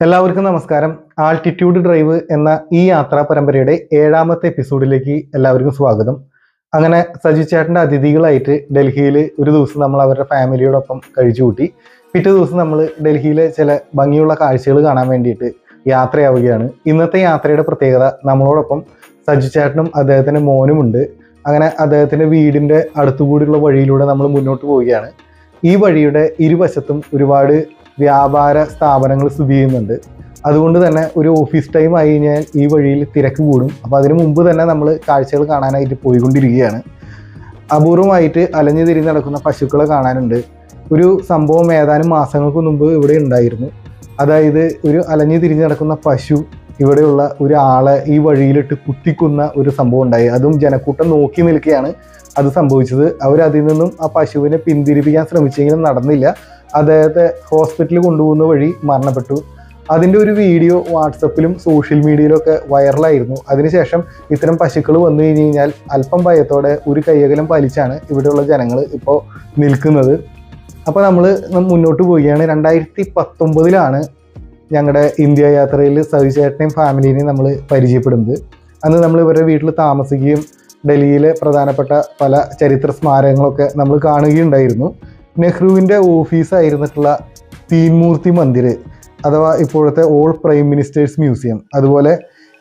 എല്ലാവർക്കും നമസ്കാരം. Altitude drive എന്ന ഈ യാത്രാ പരമ്പരയുടെ 7ാമത്തെ എപ്പിസോഡിലേക്ക് എല്ലാവർക്കും സ്വാഗതം. അങ്ങനെ സജു ചേട്ടൻ്റെ അതിഥികളായിട്ട് ഡൽഹിയിൽ ഒരു ദിവസം നമ്മൾ അവരുടെ ഫാമിലിയോടൊപ്പം കഴിച്ചുകൂട്ടി. പിറ്റേ ദിവസം നമ്മൾ ഡൽഹിയിലെ ചില ഭംഗിയുള്ള കാഴ്ചകൾ കാണാൻ വേണ്ടിയിട്ട് യാത്രയാവുകയാണ്. ഇന്നത്തെ യാത്രയുടെ പ്രത്യേകത, നമ്മളോടൊപ്പം സജു ചേട്ടനും അദ്ദേഹത്തിൻ്റെ മോനുമുണ്ട്. അങ്ങനെ അദ്ദേഹത്തിൻ്റെ വീടിൻ്റെ അടുത്തുകൂടിയുള്ള വഴിയിലൂടെ നമ്മൾ മുന്നോട്ട് പോവുകയാണ്. ഈ വഴിയുടെ ഇരുവശത്തും ഒരുപാട് വ്യാപാര സ്ഥാപനങ്ങൾ സ്ഥിതി ചെയ്യുന്നുണ്ട്. അതുകൊണ്ട് തന്നെ ഒരു ഓഫീസ് ടൈം ആയി കഴിഞ്ഞാൽ ഈ വഴിയിൽ തിരക്ക് കൂടും. അപ്പോൾ അതിനു മുമ്പ് തന്നെ നമ്മൾ കാഴ്ചകൾ കാണാനായിട്ട് പോയിക്കൊണ്ടിരിക്കുകയാണ്. അപൂർവമായിട്ട് അലഞ്ഞു തിരിഞ്ഞ് നടക്കുന്ന പശുക്കളെ കാണാനുണ്ട്. ഒരു സംഭവം ഏതാനും മാസങ്ങൾക്ക് മുമ്പ് ഇവിടെ ഉണ്ടായിരുന്നു. അതായത് ഒരു അലഞ്ഞു തിരിഞ്ഞ് നടക്കുന്ന പശു ഇവിടെയുള്ള ഒരാളെ ഈ വഴിയിലിട്ട് കുത്തിക്കുന്ന ഒരു സംഭവം ഉണ്ടായി. അതും ജനക്കൂട്ടം നോക്കി നിൽക്കുകയാണ് അത് സംഭവിച്ചത്. അവരതിൽ നിന്നും ആ പശുവിനെ പിന്തിരിപ്പിക്കാൻ ശ്രമിച്ചെങ്കിലും നടന്നില്ല. അദ്ദേഹത്തെ ഹോസ്പിറ്റലിൽ കൊണ്ടുപോകുന്ന വഴി മരണപ്പെട്ടു. അതിൻ്റെ ഒരു വീഡിയോ വാട്സപ്പിലും സോഷ്യൽ മീഡിയയിലും ഒക്കെ വൈറലായിരുന്നു. അതിനുശേഷം ഇത്തരം പശുക്കൾ വന്നു കഴിഞ്ഞ് കഴിഞ്ഞാൽ അല്പം ഭയത്തോടെ ഒരു കൈയകലം പാലിച്ചാണ് ഇവിടെയുള്ള ജനങ്ങൾ ഇപ്പോൾ നിൽക്കുന്നത്. അപ്പോൾ നമ്മൾ മുന്നോട്ട് പോവുകയാണ്. 2019 ഞങ്ങളുടെ ഇന്ത്യ യാത്രയിൽ സജു ചേട്ടനെയും ഫാമിലിനെയും നമ്മൾ പരിചയപ്പെടുന്നത്. അന്ന് നമ്മൾ ഇവരുടെ വീട്ടിൽ താമസിക്കുകയും ഡൽഹിയിലെ പ്രധാനപ്പെട്ട പല ചരിത്ര സ്മാരകങ്ങളൊക്കെ നമ്മൾ കാണുകയുണ്ടായിരുന്നു. നെഹ്റുവിൻ്റെ ഓഫീസായിരുന്നിട്ടുള്ള തീൻമൂർത്തി മന്ദിർ, അഥവാ ഇപ്പോഴത്തെ ഓൾ പ്രൈം മിനിസ്റ്റേഴ്സ് മ്യൂസിയം, അതുപോലെ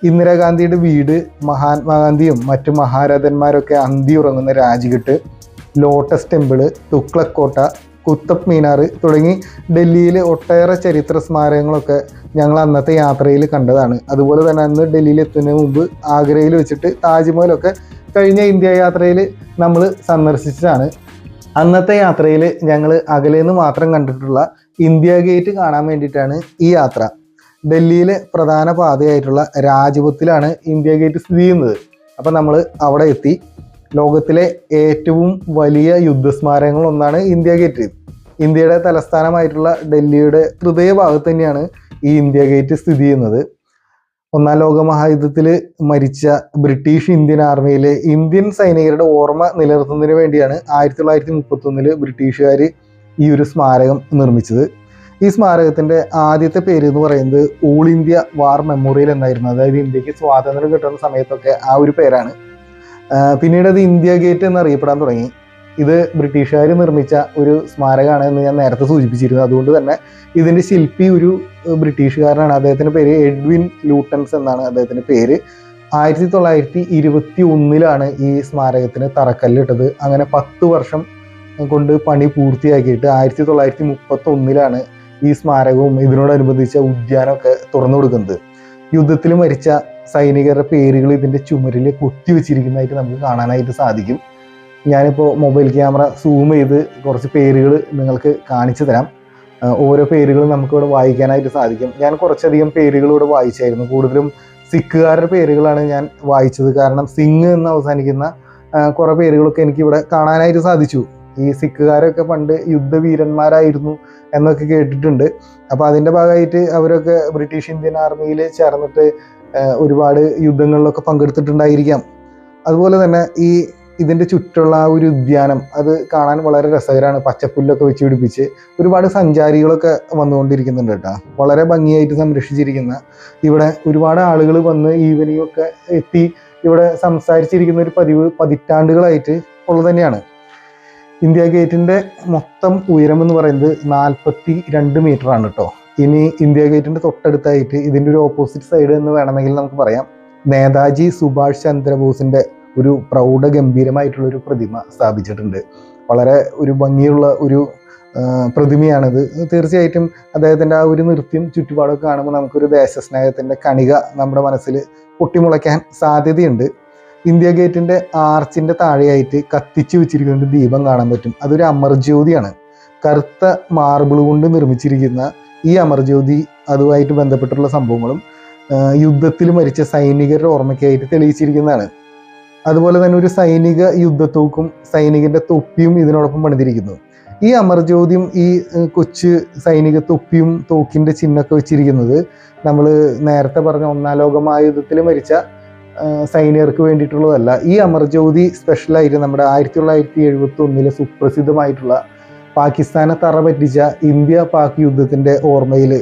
ഇന്ദിരാഗാന്ധിയുടെ വീട്, മഹാത്മാഗാന്ധിയും മറ്റു മഹാരഥന്മാരൊക്കെ അന്തി ഉറങ്ങുന്ന രാജ്ഘട്ട്, ലോട്ടസ് ടെമ്പിള്, തുഗ്ലക് കോട്ട, കുത്തബ് മീനാർ തുടങ്ങി ഡൽഹിയിലെ ഒട്ടേറെ ചരിത്ര സ്മാരകങ്ങളൊക്കെ ഞങ്ങൾ അന്നത്തെ യാത്രയിൽ കണ്ടതാണ്. അതുപോലെ തന്നെ അന്ന് ഡൽഹിയിൽ എത്തുന്നതിന് മുമ്പ് ആഗ്രയിൽ വെച്ചിട്ട് താജ്മഹലൊക്കെ കഴിഞ്ഞ ഇന്ത്യ യാത്രയിൽ നമ്മൾ സന്ദർശിച്ചതാണ്. അന്നത്തെ യാത്രയിൽ ഞങ്ങൾ അകലെ നിന്ന് മാത്രം കണ്ടിട്ടുള്ള ഇന്ത്യ ഗേറ്റ് കാണാൻ വേണ്ടിയിട്ടാണ് ഈ യാത്ര. ഡൽഹിയിലെ പ്രധാന പാതയായിട്ടുള്ള രാജ്പത്തിലാണ് ഇന്ത്യ ഗേറ്റ് സ്ഥിതി ചെയ്യുന്നത്. അപ്പം നമ്മൾ അവിടെ എത്തി. ലോകത്തിലെ ഏറ്റവും വലിയ യുദ്ധസ്മാരകങ്ങളൊന്നാണ് ഇന്ത്യ ഗേറ്റ്. ഇന്ത്യയുടെ തലസ്ഥാനമായിട്ടുള്ള ഡൽഹിയുടെ ഹൃദയഭാഗത്ത് തന്നെയാണ് ഈ ഇന്ത്യ ഗേറ്റ് സ്ഥിതി ചെയ്യുന്നത്. ഒന്നാം ലോക മഹായുദ്ധത്തിൽ മരിച്ച ബ്രിട്ടീഷ് ഇന്ത്യൻ ആർമിയിലെ ഇന്ത്യൻ സൈനികരുടെ ഓർമ്മ നിലനിർത്തുന്നതിന് വേണ്ടിയാണ് 1931 ബ്രിട്ടീഷുകാർ ഈ ഒരു സ്മാരകം നിർമ്മിച്ചത്. ഈ സ്മാരകത്തിൻ്റെ ആദ്യത്തെ പേര് എന്ന് പറയുന്നത് ഓൾ ഇന്ത്യ വാർ മെമ്മോറിയൽ എന്നായിരുന്നു. അതായത് ഇന്ത്യക്ക് സ്വാതന്ത്ര്യം കിട്ടുന്ന സമയത്തൊക്കെ ആ ഒരു പേരാണ്. പിന്നീട് അത് ഇന്ത്യ ഗേറ്റ് എന്നറിയപ്പെടാൻ തുടങ്ങി. ഇത് ബ്രിട്ടീഷുകാർ നിർമ്മിച്ച ഒരു സ്മാരകമാണ് എന്ന് ഞാൻ നേരത്തെ സൂചിപ്പിച്ചിരുന്നു. അതുകൊണ്ട് തന്നെ ഇതിൻ്റെ ശില്പി ഒരു ബ്രിട്ടീഷുകാരനാണ്. അദ്ദേഹത്തിൻ്റെ പേര് എഡ്വിൻ ലൂട്ടൻസ് എന്നാണ് അദ്ദേഹത്തിൻ്റെ പേര്. 1921 ഈ സ്മാരകത്തിന് തറക്കല്ലിട്ടത്. അങ്ങനെ 10 വർഷം കൊണ്ട് പണി പൂർത്തിയാക്കിയിട്ട് 1931 ഈ സ്മാരകവും ഇതിനോടനുബന്ധിച്ച ഉദ്യാനമൊക്കെ തുറന്നു കൊടുക്കുന്നത്. യുദ്ധത്തിൽ മരിച്ച സൈനികരുടെ പേരുകൾ ഇതിൻ്റെ ചുമരിൽ കൊത്തിവെച്ചിരിക്കുന്നതായിട്ട് നമുക്ക് കാണാനായിട്ട് സാധിക്കും. ഞാനിപ്പോൾ മൊബൈൽ ക്യാമറ സൂം ചെയ്ത് കുറച്ച് പേരുകൾ നിങ്ങൾക്ക് കാണിച്ചു തരാം. ഓരോ പേരുകളും നമുക്കിവിടെ വായിക്കാനായിട്ട് സാധിക്കും. ഞാൻ കുറച്ചധികം പേരുകൾ ഇവിടെ വായിച്ചായിരുന്നു. കൂടുതലും സിഖുകാരുടെ പേരുകളാണ് ഞാൻ വായിച്ചത്. കാരണം സിംഗ് എന്ന് അവസാനിക്കുന്ന കുറേ പേരുകളൊക്കെ എനിക്കിവിടെ കാണാനായിട്ട് സാധിച്ചു. ഈ സിഖുകാരൊക്കെ പണ്ട് യുദ്ധവീരന്മാരായിരുന്നു എന്നൊക്കെ കേട്ടിട്ടുണ്ട്. അപ്പോൾ അതിൻ്റെ ഭാഗമായിട്ട് അവരൊക്കെ ബ്രിട്ടീഷ് ഇന്ത്യൻ ആർമിയിൽ ചേർന്നിട്ട് ഒരുപാട് യുദ്ധങ്ങളിലൊക്കെ പങ്കെടുത്തിട്ടുണ്ടായിരിക്കാം. അതുപോലെ തന്നെ ഇതിൻ്റെ ചുറ്റുള്ള ആ ഒരു ഉദ്യാനം അത് കാണാൻ വളരെ രസകരമാണ്. പച്ചപ്പുല്ലൊക്കെ വെച്ച് പിടിപ്പിച്ച് ഒരുപാട് സഞ്ചാരികളൊക്കെ വന്നുകൊണ്ടിരിക്കുന്നുണ്ട് കേട്ടോ. വളരെ ഭംഗിയായിട്ട് സംരക്ഷിച്ചിരിക്കുന്ന ഇവിടെ ഒരുപാട് ആളുകൾ വന്ന് ഈവനിങ് ഒക്കെ എത്തി ഇവിടെ സംസാരിച്ചിരിക്കുന്ന ഒരു പതിവ് പതിറ്റാണ്ടുകളായിട്ട് ഉള്ളത് തന്നെയാണ്. ഇന്ത്യ ഗേറ്റിൻ്റെ മൊത്തം ഉയരം എന്ന് പറയുന്നത് 42 മീറ്ററാണ് കേട്ടോ. ഇനി ഇന്ത്യ ഗേറ്റിൻ്റെ തൊട്ടടുത്തായിട്ട് ഇതിൻ്റെ ഒരു ഓപ്പോസിറ്റ് സൈഡ് എന്ന് വേണമെങ്കിൽ നമുക്ക് പറയാം, നേതാജി സുഭാഷ് ചന്ദ്രബോസിൻ്റെ ഒരു പ്രൗഢഗംഭീരമായിട്ടുള്ളൊരു പ്രതിമ സ്ഥാപിച്ചിട്ടുണ്ട്. വളരെ ഒരു ഭംഗിയുള്ള ഒരു പ്രതിമയാണിത്. തീർച്ചയായിട്ടും അദ്ദേഹത്തിൻ്റെ ആ ഒരു നൃത്യം ചുറ്റുപാടൊക്കെ കാണുമ്പോൾ നമുക്കൊരു ദേശസ്നേഹത്തിൻ്റെ കണിക നമ്മുടെ മനസ്സിൽ പൊട്ടിമുളയ്ക്കാൻ സാധ്യതയുണ്ട്. ഇന്ത്യ ഗേറ്റിൻ്റെ ആർച്ചിൻ്റെ താഴെയായിട്ട് കത്തിച്ചു വെച്ചിരിക്കുന്ന ഒരു ദീപം കാണാൻ പറ്റും. അതൊരു അമർജ്യോതിയാണ്. കറുത്ത മാർബിൾ കൊണ്ട് നിർമ്മിച്ചിരിക്കുന്ന ഈ അമർജ്യോതി അതുമായിട്ട് ബന്ധപ്പെട്ടുള്ള സംഭവങ്ങളും യുദ്ധത്തിൽ മരിച്ച സൈനികരുടെ ഓർമ്മയ്ക്കായിട്ട് തെളിയിച്ചിരിക്കുന്നതാണ്. അതുപോലെ തന്നെ ഒരു സൈനിക യുദ്ധത്തോക്കും സൈനികന്റെ തൊപ്പിയും ഇതിനോടൊപ്പം പണിതിരിക്കുന്നു. ഈ അമർജ്യോതിയും ഈ കൊച്ചു സൈനിക തൊപ്പിയും തോക്കിൻ്റെ ചിഹ്നമൊക്കെ വെച്ചിരിക്കുന്നത് നമ്മൾ നേരത്തെ പറഞ്ഞ ഒന്നാം ലോക മഹായുദ്ധത്തിൽ മരിച്ച സൈനികർക്ക് വേണ്ടിയിട്ടുള്ളതല്ല. ഈ അമർജ്യോതി സ്പെഷ്യലായിട്ട് നമ്മുടെ 1971 സുപ്രസിദ്ധമായിട്ടുള്ള പാകിസ്ഥാനെ തറ പറ്റിച്ച ഇന്ത്യ പാക് യുദ്ധത്തിൻ്റെ ഓർമ്മയിൽ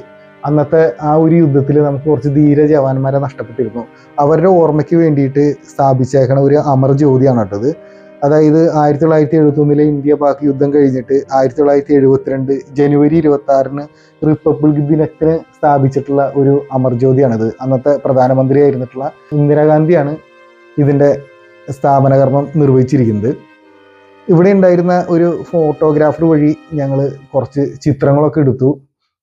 അന്നത്തെ ആ ഒരു യുദ്ധത്തിൽ നമുക്ക് കുറച്ച് ധീര ജവാന്മാരെ നഷ്ടപ്പെട്ടിരുന്നു. അവരുടെ ഓർമ്മയ്ക്ക് വേണ്ടിയിട്ട് സ്ഥാപിച്ചേക്കണ ഒരു അമർ ജ്യോതിയാണ് കേട്ടത്. അതായത് 1971 ഇന്ത്യ പാക് യുദ്ധം കഴിഞ്ഞിട്ട് 1972 ജനുവരി 26 റിപ്പബ്ലിക് ദിനത്തിന് സ്ഥാപിച്ചിട്ടുള്ള ഒരു അമർ ജ്യോതിയാണിത്. അന്നത്തെ പ്രധാനമന്ത്രിയായിരുന്നിട്ടുള്ള ഇന്ദിരാഗാന്ധിയാണ് ഇതിൻ്റെ സ്ഥാപന കർമ്മം നിർവഹിച്ചിരിക്കുന്നത്. ഇവിടെ ഉണ്ടായിരുന്ന ഒരു ഫോട്ടോഗ്രാഫർ വഴി ഞങ്ങൾ കുറച്ച് ചിത്രങ്ങളൊക്കെ എടുത്തു.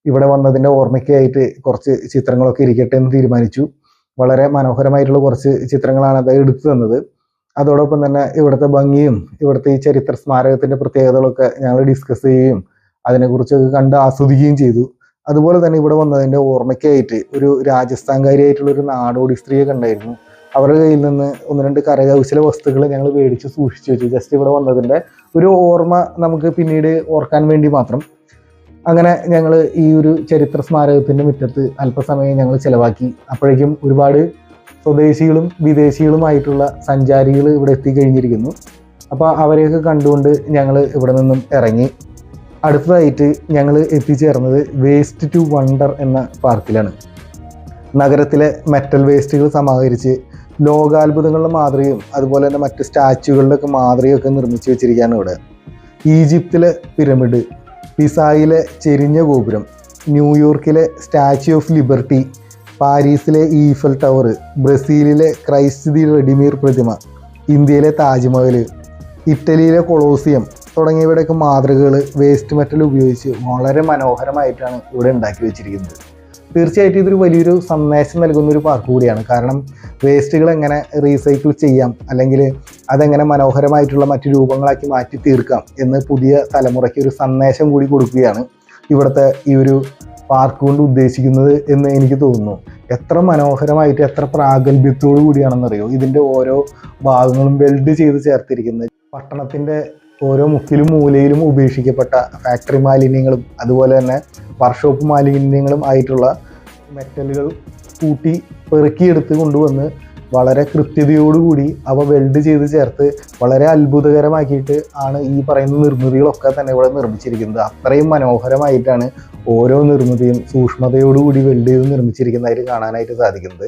ഇവിടെ വന്നതിൻ്റെ ഓർമ്മയ്ക്കായിട്ട് കുറച്ച് ചിത്രങ്ങളൊക്കെ ഇരിക്കട്ടെ എന്ന് തീരുമാനിച്ചു. വളരെ മനോഹരമായിട്ടുള്ള കുറച്ച് ചിത്രങ്ങളാണ് അത് എടുത്തു തന്നത്. അതോടൊപ്പം തന്നെ ഇവിടുത്തെ ഭംഗിയും ഇവിടുത്തെ ഈ ചരിത്ര സ്മാരകത്തിൻ്റെ പ്രത്യേകതകളൊക്കെ ഞങ്ങൾ ഡിസ്കസ് ചെയ്യുകയും അതിനെക്കുറിച്ചൊക്കെ കണ്ട് ആസ്വദിക്കുകയും ചെയ്തു. അതുപോലെ തന്നെ ഇവിടെ വന്നതിൻ്റെ ഓർമ്മയ്ക്കായിട്ട് ഒരു രാജസ്ഥാൻകാരിയായിട്ടുള്ള ഒരു നാടോടി സ്ത്രീയൊക്കെ ഉണ്ടായിരുന്നു. അവരുടെ കയ്യിൽ നിന്ന് 1-2 കരകൗശല വസ്തുക്കൾ ഞങ്ങൾ മേടിച്ച് സൂക്ഷിച്ചു വെച്ചു. ജസ്റ്റ് ഇവിടെ വന്നതിൻ്റെ ഒരു ഓർമ്മ നമുക്ക് പിന്നീട് ഓർക്കാൻ വേണ്ടി മാത്രം. അങ്ങനെ ഞങ്ങൾ ഈ ഒരു ചരിത്ര സ്മാരകത്തിൻ്റെ മുറ്റത്ത് അല്പസമയം ഞങ്ങൾ ചിലവാക്കി. അപ്പോഴേക്കും ഒരുപാട് സ്വദേശികളും വിദേശികളുമായിട്ടുള്ള സഞ്ചാരികൾ ഇവിടെ എത്തിക്കഴിഞ്ഞിരിക്കുന്നു. അപ്പോൾ അവരെയൊക്കെ കണ്ടുകൊണ്ട് ഞങ്ങൾ ഇവിടെ നിന്നും ഇറങ്ങി. അടുത്തതായിട്ട് ഞങ്ങൾ എത്തിച്ചേർന്നത് വേസ്റ്റ് ടു വണ്ടർ എന്ന പാർക്കിലാണ്. നഗരത്തിലെ മെറ്റൽ വേസ്റ്റുകൾ സമാഹരിച്ച് ലോകാത്ഭുതങ്ങളുടെ മാതൃകയും അതുപോലെ തന്നെ മറ്റ് സ്റ്റാച്യുകളുടെയൊക്കെ മാതൃകയൊക്കെ നിർമ്മിച്ച് വെച്ചിരിക്കുകയാണ് ഇവിടെ. ഈജിപ്തിലെ പിരമിഡ്, പിസായിലെ ചെരിഞ്ഞ ഗോപുരം, ന്യൂയോർക്കിലെ സ്റ്റാച്യു ഓഫ് ലിബർട്ടി, പാരീസിലെ ഈഫൽ ടവർ, ബ്രസീലിലെ ക്രൈസ്റ്റ് ദി റെഡിമീർ പ്രതിമ, ഇന്ത്യയിലെ താജ്മഹൽ, ഇറ്റലിയിലെ കൊളോസിയം തുടങ്ങിയവയുടെയൊക്കെ മാതൃകകൾ വേസ്റ്റ് മെറ്റൽ ഉപയോഗിച്ച് വളരെ മനോഹരമായിട്ടാണ് ഇവിടെ ഉണ്ടാക്കി വെച്ചിരിക്കുന്നത്. തീർച്ചയായിട്ടും ഇതൊരു വലിയൊരു സന്ദേശം നൽകുന്ന ഒരു പാർക്ക് കൂടിയാണ്. കാരണം വേസ്റ്റുകൾ എങ്ങനെ റീസൈക്കിൾ ചെയ്യാം, അല്ലെങ്കിൽ അതെങ്ങനെ മനോഹരമായിട്ടുള്ള മറ്റു രൂപങ്ങളാക്കി മാറ്റി തീർക്കാം എന്ന് പുതിയ തലമുറയ്ക്ക് ഒരു സന്ദേശം കൂടി കൊടുക്കുകയാണ് ഇവിടുത്തെ ഈ ഒരു പാർക്ക് കൊണ്ട് ഉദ്ദേശിക്കുന്നത് എന്ന് എനിക്ക് തോന്നുന്നു. എത്ര മനോഹരമായിട്ട് എത്ര പ്രാഗൽഭ്യത്തോടു കൂടിയാണെന്നറിയോ ഇതിൻ്റെ ഓരോ ഭാഗങ്ങളും വെൽഡ് ചെയ്ത് ചേർത്തിരിക്കുന്നത്. പട്ടണത്തിൻ്റെ ഓരോ മുക്കിലും മൂലയിലും ഉപേക്ഷിക്കപ്പെട്ട ഫാക്ടറി മാലിന്യങ്ങളും അതുപോലെ തന്നെ വർക്ക്ഷോപ്പ് മാലിന്യങ്ങളും ആയിട്ടുള്ള മെറ്റലുകൾ കൂട്ടി പെറുക്കിയെടുത്ത് കൊണ്ടുവന്ന് വളരെ കൃത്യതയോടുകൂടി അവ വെൽഡ് ചെയ്ത് ചേർത്ത് വളരെ അത്ഭുതകരമാക്കിയിട്ട് ആണ് ഈ പറയുന്ന നിർമ്മിതികളൊക്കെ തന്നെ ഇവിടെ നിർമ്മിച്ചിരിക്കുന്നത്. അത്രയും മനോഹരമായിട്ടാണ് ഓരോ നിർമ്മിതിയും സൂക്ഷ്മതയോടുകൂടി വെൽഡ് ചെയ്ത് നിർമ്മിച്ചിരിക്കുന്നതായിട്ട് കാണാനായിട്ട് സാധിക്കുന്നത്.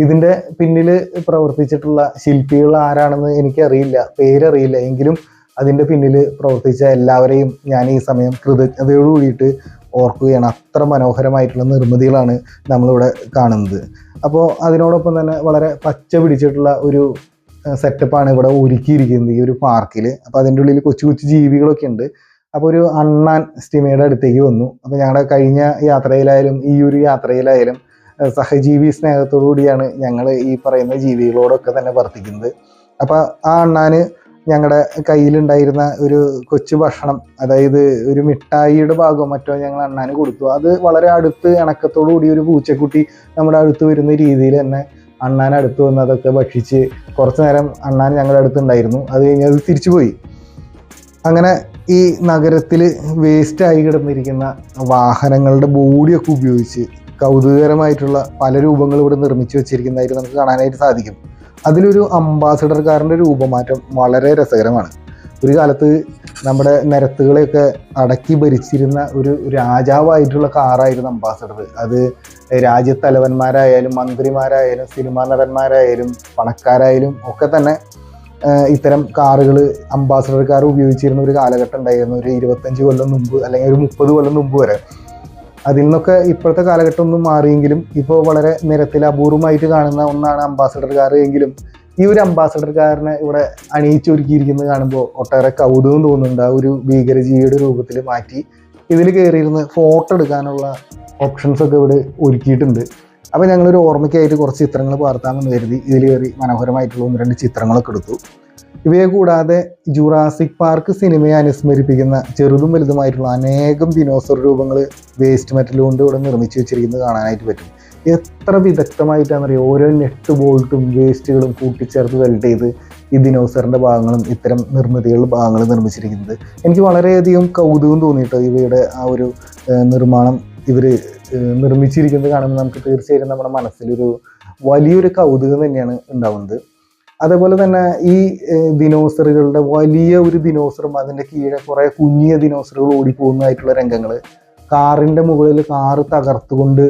ഇതിൻ്റെ പിന്നിൽ പ്രവർത്തിച്ചിട്ടുള്ള ശില്പികൾ ആരാണെന്ന് എനിക്കറിയില്ല, പേരറിയില്ല. എങ്കിലും അതിൻ്റെ പിന്നിൽ പ്രവർത്തിച്ച എല്ലാവരെയും ഞാൻ ഈ സമയം കൃതജ്ഞതയോട് കൂടിയിട്ട് ഓർക്കുകയാണ്. അത്ര മനോഹരമായിട്ടുള്ള നിർമ്മിതികളാണ് നമ്മളിവിടെ കാണുന്നത്. അപ്പോൾ അതിനോടൊപ്പം തന്നെ വളരെ പച്ച പിടിച്ചിട്ടുള്ള ഒരു സെറ്റപ്പാണ് ഇവിടെ ഒരുക്കിയിരിക്കുന്നത് ഈ ഒരു പാർക്കിൽ. അപ്പോൾ അതിൻ്റെ ഉള്ളിൽ കൊച്ചു കൊച്ചു ജീവികളൊക്കെ ഉണ്ട്. അപ്പോൾ ഒരു അണ്ണാൻ സ്റ്റിമയുടെ അടുത്തേക്ക് വന്നു. അപ്പോൾ ഞങ്ങളുടെ കഴിഞ്ഞ യാത്രയിലായാലും ഈ ഒരു യാത്രയിലായാലും സഹജീവി സ്നേഹത്തോടു കൂടിയാണ് ഞങ്ങൾ ഈ പറയുന്ന ജീവികളോടൊക്കെ തന്നെ വർത്തിക്കുന്നത്. അപ്പോൾ ആ അണ്ണാന് ഞങ്ങളുടെ കയ്യിലുണ്ടായിരുന്ന ഒരു കൊച്ചു ഭക്ഷണം, അതായത് ഒരു മിഠായിയുടെ ഭാഗം മറ്റോ ഞങ്ങൾ അണ്ണാന് കൊടുത്തു. അത് വളരെ അടുത്ത് ഇണക്കത്തോടു കൂടി ഒരു പൂച്ചക്കുട്ടി നമ്മുടെ അടുത്ത് വരുന്ന രീതിയിൽ തന്നെ അണ്ണാൻ അടുത്ത് വന്ന് അതൊക്കെ ഭക്ഷിച്ച് കുറച്ചു നേരം അണ്ണാൻ ഞങ്ങളുടെ അടുത്തുണ്ടായിരുന്നു. അത് കഴിഞ്ഞ് അത് തിരിച്ചുപോയി. അങ്ങനെ ഈ നഗരത്തിൽ വേസ്റ്റായി കിടന്നിരിക്കുന്ന വാഹനങ്ങളുടെ ബോഡിയൊക്കെ ഉപയോഗിച്ച് കൗതുകകരമായിട്ടുള്ള പല രൂപങ്ങൾ ഇവിടെ നിർമ്മിച്ചു വെച്ചിരിക്കുന്നതായിട്ട് നമുക്ക് കാണാനായിട്ട് സാധിക്കും. അതിലൊരു അംബാസഡർ കാറിൻ്റെ രൂപമാറ്റം വളരെ രസകരമാണ്. ഒരു കാലത്ത് നമ്മുടെ നിരത്തുകളെയൊക്കെ അടക്കി ഭരിച്ചിരുന്ന ഒരു രാജാവായിട്ടുള്ള കാറായിരുന്നു അംബാസഡർ. അത് രാജ്യത്തലവന്മാരായാലും മന്ത്രിമാരായാലും സിനിമാ നടന്മാരായാലും പണക്കാരായാലും ഒക്കെ തന്നെ ഇത്തരം കാറുകൾ അംബാസഡർ കാർ ഉപയോഗിച്ചിരുന്ന ഒരു കാലഘട്ടം ഉണ്ടായിരുന്നു. ഒരു 25 കൊല്ലം മുമ്പ് അല്ലെങ്കിൽ ഒരു 30 കൊല്ലം മുമ്പ് വരെ. അതിൽ നിന്നൊക്കെ ഇപ്പോഴത്തെ കാലഘട്ടം ഒന്നും മാറിയെങ്കിലും ഇപ്പോൾ വളരെ നിരത്തിൽ അപൂർവമായിട്ട് കാണുന്ന ഒന്നാണ് അംബാസഡർ കാർ. എങ്കിലും ഈ ഒരു അംബാസഡർ കാറിനെ ഇവിടെ അണിയിച്ചൊരുക്കിയിരിക്കുന്നത് കാണുമ്പോൾ ഒട്ടേറെ കൗതുകം തോന്നുന്നുണ്ട്. ആ ഒരു ഭീകരജീവിയുടെ രൂപത്തിൽ മാറ്റി ഇതിൽ കയറിയിരുന്ന് ഫോട്ടോ എടുക്കാനുള്ള ഓപ്ഷൻസൊക്കെ ഇവിടെ ഒരുക്കിയിട്ടുണ്ട്. അപ്പോൾ ഞങ്ങളൊരു ഓർമ്മയ്ക്കായിട്ട് കുറച്ച് ചിത്രങ്ങൾ പകർത്താമെന്ന് കരുതി ഇതിൽ കയറി മനോഹരമായിട്ടുള്ള 1-2 ചിത്രങ്ങളൊക്കെ എടുത്തു. ഇവയെ കൂടാതെ ജുറാസിക് പാർക്ക് സിനിമയെ അനുസ്മരിപ്പിക്കുന്ന ചെറുതും വലുതുമായിട്ടുള്ള അനേകം ദിനോസർ രൂപങ്ങൾ വേസ്റ്റ് മെറ്റൽ കൊണ്ട് ഇവിടെ നിർമ്മിച്ചു വെച്ചിരിക്കുന്നത് കാണാനായിട്ട് പറ്റും. എത്ര വിദഗ്ധമായിട്ടാണെന്നറിയോ ഓരോ നെട്ട് ബോൾട്ടും വേസ്റ്റുകളും കൂട്ടിച്ചേർത്ത് വെൽഡ് ചെയ്ത് ഈ ദിനോസറിൻ്റെ ഭാഗങ്ങളും ഇത്തരം നിർമ്മിതികളുടെ ഭാഗങ്ങൾ നിർമ്മിച്ചിരിക്കുന്നത്. എനിക്ക് വളരെയധികം കൗതുകം തോന്നിയിട്ടോ ഇവയുടെ ആ ഒരു നിർമ്മാണം ഇവർ നിർമ്മിച്ചിരിക്കുന്നത് കാണുമ്പോൾ നമുക്ക് തീർച്ചയായും നമ്മുടെ മനസ്സിലൊരു വലിയൊരു കൗതുകം തന്നെയാണ് ഉണ്ടാവുന്നത്. അതേപോലെ തന്നെ ഈ ദിനോസറുകളുടെ വലിയ ഒരു ദിനോസറും അതിൻ്റെ കീഴെ കുറേ കുഞ്ഞിയ ദിനോസറുകൾ ഓടിപ്പോകുന്നതായിട്ടുള്ള രംഗങ്ങൾ കാറിൻ്റെ മുകളിൽ കാറ് തകർത്തുകൊണ്ട്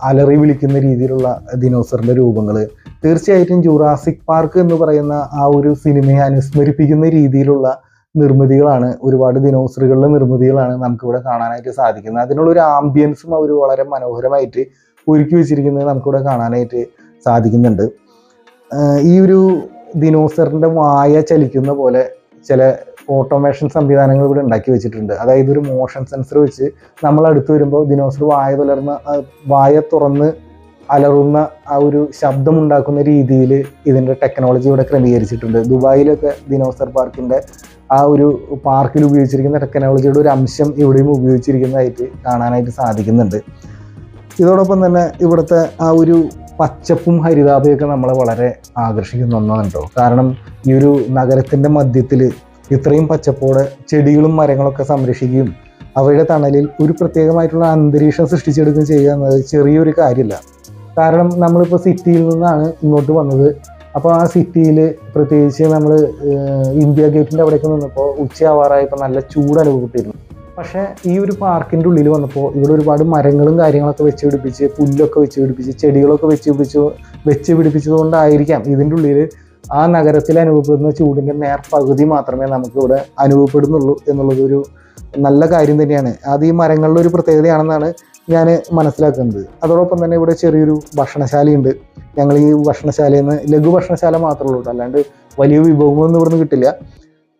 അലറി വിളിക്കുന്ന രീതിയിലുള്ള ദിനോസറിൻ്റെ രൂപങ്ങൾ. തീർച്ചയായിട്ടും ജുറാസിക് പാർക്ക് എന്ന് പറയുന്ന ആ ഒരു സിനിമയെ അനുസ്മരിപ്പിക്കുന്ന രീതിയിലുള്ള നിർമ്മിതികളാണ്, ഒരുപാട് ദിനോസറുകളുടെ നിർമ്മിതികളാണ് നമുക്കിവിടെ കാണാനായിട്ട് സാധിക്കുന്നത്. അതിനുള്ളൊരു ആംബിയൻസും അവർ വളരെ മനോഹരമായിട്ട് ഒരുക്കി വെച്ചിരിക്കുന്നത് നമുക്കിവിടെ കാണാനായിട്ട് സാധിക്കുന്നുണ്ട്. ഈ ഒരു ദിനോസറിൻ്റെ വായ ചലിക്കുന്ന പോലെ ചില ഓട്ടോമേഷൻ സംവിധാനങ്ങൾ ഇവിടെ ഉണ്ടാക്കി വെച്ചിട്ടുണ്ട്. അതായത് ഒരു മോഷൻ സെൻസർ വെച്ച് നമ്മൾ അടുത്ത് വരുമ്പോൾ ദിനോസർ വായ തുറന്ന് അലറുന്ന ആ ഒരു ശബ്ദമുണ്ടാക്കുന്ന രീതിയിൽ ഇതിൻ്റെ ടെക്നോളജി ഇവിടെ ക്രമീകരിച്ചിട്ടുണ്ട്. ദുബായിലൊക്കെ ദിനോസർ പാർക്കിൻ്റെ ആ ഒരു പാർക്കിൽ ഉപയോഗിച്ചിരിക്കുന്ന ടെക്നോളജിയുടെ ഒരു അംശം ഇവിടെയും ഉപയോഗിച്ചിരിക്കുന്നതായിട്ട് കാണാനായിട്ട് സാധിക്കുന്നുണ്ട്. ഇതോടൊപ്പം തന്നെ ഇവിടുത്തെ ആ ഒരു പച്ചപ്പും ഹരിതാഭയൊക്കെ നമ്മളെ വളരെ ആകർഷിക്കുന്ന ഒന്നാണ് കേട്ടോ. കാരണം ഈ ഒരു നഗരത്തിൻ്റെ മധ്യത്തിൽ ഇത്രയും പച്ചപ്പോടെ ചെടികളും മരങ്ങളൊക്കെ സംരക്ഷിക്കുകയും അവയുടെ തണലിൽ ഒരു പ്രത്യേകമായിട്ടുള്ള അന്തരീക്ഷം സൃഷ്ടിച്ചെടുക്കുകയും ചെയ്യുക എന്നത് ചെറിയൊരു കാര്യമല്ല. കാരണം നമ്മളിപ്പോൾ സിറ്റിയിൽ നിന്നാണ് ഇങ്ങോട്ട് വന്നത്. അപ്പോൾ ആ സിറ്റിയിൽ പ്രത്യേകിച്ച് നമ്മൾ ഇന്ത്യ ഗേറ്റിൻ്റെ അവിടേക്ക് നിന്നപ്പോൾ ഉച്ചയാവാറായപ്പോൾ നല്ല ചൂട് അനുഭവപ്പെട്ടിരുന്നു. പക്ഷേ ഈ ഒരു പാർക്കിൻ്റെ ഉള്ളിൽ വന്നപ്പോൾ ഇവിടെ ഒരുപാട് മരങ്ങളും കാര്യങ്ങളൊക്കെ വെച്ച് പിടിപ്പിച്ച്, പുല്ലൊക്കെ വെച്ച് പിടിപ്പിച്ച്, ചെടികളൊക്കെ വെച്ച് പിടിപ്പിച്ചതുകൊണ്ടായിരിക്കാം ഇതിൻ്റെ ഉള്ളിൽ ആ നഗരത്തിൽ അനുഭവപ്പെടുന്ന ചൂടിൻ്റെ നേർപകുതി മാത്രമേ നമുക്കിവിടെ അനുഭവപ്പെടുന്നുള്ളൂ എന്നുള്ളതൊരു നല്ല കാര്യം തന്നെയാണ്. അത് ഈ മരങ്ങളുടെ ഒരു പ്രത്യേകതയാണെന്നാണ് ഞാൻ മനസ്സിലാക്കുന്നത്. അതോടൊപ്പം തന്നെ ഇവിടെ ചെറിയൊരു ഭക്ഷണശാലയുണ്ട്. ഞങ്ങൾ ഈ ഭക്ഷണശാലയിൽ നിന്ന് ലഘു ഭക്ഷണശാല മാത്രമേ ഉള്ളൂ, അല്ലാണ്ട് വലിയ വിഭവങ്ങളൊന്നും ഇവിടുന്ന് കിട്ടില്ല.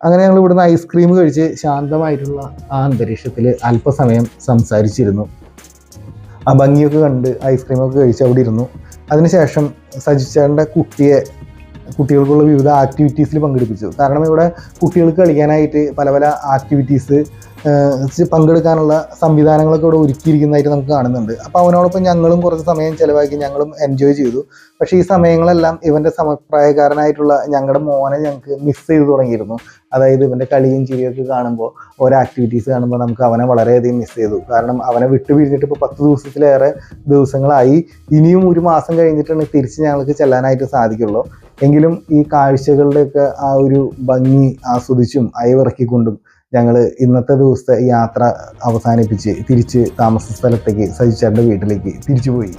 അങ്ങനെ ഞങ്ങൾ ഇവിടുന്ന് ഐസ്ക്രീം കഴിച്ച് ശാന്തമായിട്ടുള്ള ആ അന്തരീക്ഷത്തിൽ അല്പസമയം സംസാരിച്ചിരുന്നു. ആ ഭംഗിയൊക്കെ കണ്ട് ഐസ്ക്രീമൊക്കെ കഴിച്ച് അവിടെ ഇരുന്നു. അതിനുശേഷം സജിച്ചേട്ടൻ്റെ കുട്ടികൾക്കുള്ള വിവിധ ആക്ടിവിറ്റീസിൽ പങ്കെടുപ്പിച്ചു. കാരണം ഇവിടെ കുട്ടികൾക്ക് കളിക്കാനായിട്ട് പല പല ആക്ടിവിറ്റീസ് പങ്കെടുക്കാനുള്ള സംവിധാനങ്ങളൊക്കെ ഇവിടെ ഒരുക്കിയിരിക്കുന്നതായിട്ട് നമുക്ക് കാണുന്നുണ്ട്. അപ്പോൾ അവനോടൊപ്പം ഞങ്ങളും കുറച്ച് സമയം ചിലവാക്കി ഞങ്ങളും എൻജോയ് ചെയ്തു. പക്ഷേ ഈ സമയങ്ങളെല്ലാം ഇവൻ്റെ സമപ്രായക്കാരനായിട്ടുള്ള ഞങ്ങളുടെ മോനെ ഞങ്ങൾക്ക് മിസ് ചെയ്ത് തുടങ്ങിയിരുന്നു. അതായത് ഇവൻ്റെ കളിയും ചിരിയൊക്കെ കാണുമ്പോൾ, ഓരോ ആക്ടിവിറ്റീസ് കാണുമ്പോൾ നമുക്ക് അവനെ വളരെയധികം മിസ് ചെയ്തു. കാരണം അവനെ പിരിഞ്ഞിട്ട് ഇപ്പോൾ 10 ദിവസത്തിലേറെ ദിവസങ്ങളായി. ഇനിയും ഒരു മാസം കഴിഞ്ഞിട്ടാണ് തിരിച്ച് ഞങ്ങൾക്ക് ചെല്ലാനായിട്ട് സാധിക്കുള്ളൂ. എങ്കിലും ഈ കാഴ്ചകളുടെയൊക്കെ ആ ഒരു ഭംഗി ആസ്വദിച്ചും അയവിറക്കിക്കൊണ്ടും ഞങ്ങൾ ഇന്നത്തെ ദിവസത്തെ യാത്ര അവസാനിപ്പിച്ച് തിരിച്ച് താമസ സ്ഥലത്തേക്ക് സജിച്ചേട്ടൻ്റെ വീട്ടിലേക്ക് തിരിച്ചു പോയി.